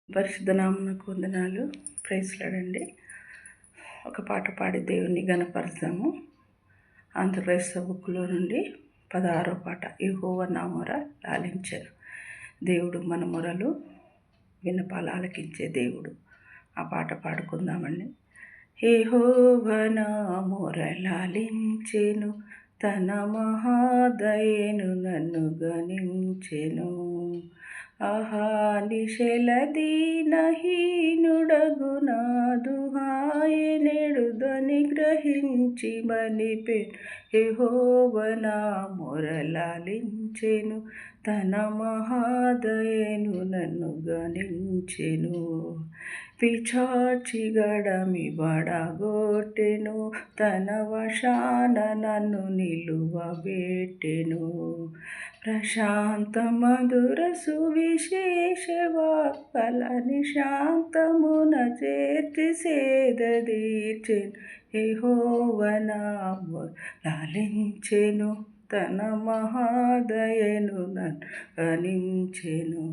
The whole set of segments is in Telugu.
పరిశుద్ధ నామమునకు వందనాలు. Praise Lord. ఒక పాట పాడి దేవుణ్ణి గణపరుద్దాము. ఆంధ్రప్రదేశ్ బుక్లో నుండి 16వ పాట. యెహోవా నా మొర లాలించెను. దేవుడు మన మొరలు విన్నపాలు ఆలకించే దేవుడు. ఆ పాట పాడుకుందామండి. యెహోవా నా మొర లాలించెను, తన మహాదయను నన్ను గణించెను. అహానిశల దీనహీనుడగు నాదు ఆయనెడుదని గ్రహించి మలిపెను. యెహోవా నా మొర లాలించెను, తన మహాదయను నన్ను గణించెను. పిచాచి గడమి బడగొట్టెను, తన వశాన నన్ను నిలువబెట్టెను. ప్రశాంత మధుర సువిశేష వార్తల నిశాంతమున చేర్చి సేద తీర్చెను. యెహోవా నా మొర లాలించెను, తన మహాదయను నన్ను గణించెను.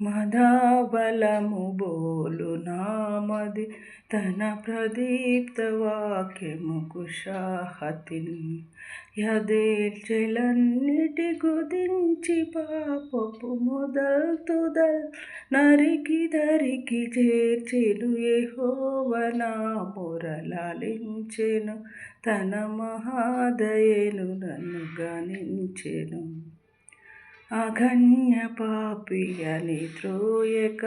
మదాబలము బోలు నామది, తన ప్రదీప్త వాక్యము కుషాహతిన్. యథేచ్ఛలన్నిటి గుదించి పాపపు మొదల్తుదల్ నరికి దరికి చేర్చెను. యెహోవా నా మొర లాలించెను, తన మహాదయను నన్ను గణించెను. అగణ్య పాపి అని త్రోయక,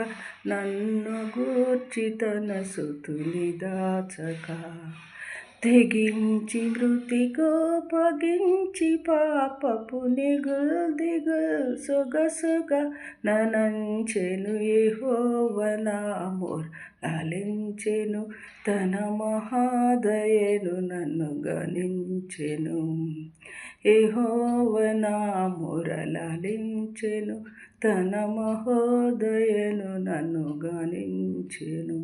నన్ను గూర్చి తన సుతుని దాచక, తెగించి మృతి కోపగించి పాపపు దిగుల్ సొగసుగా ననంచెను. యెహోవా నా మొర లాలించెను, తన మహాదయను నన్ను గణించెను. యెహోవా నా మొర లాలించెను, తన మహోదయను నన్ను గణించెను.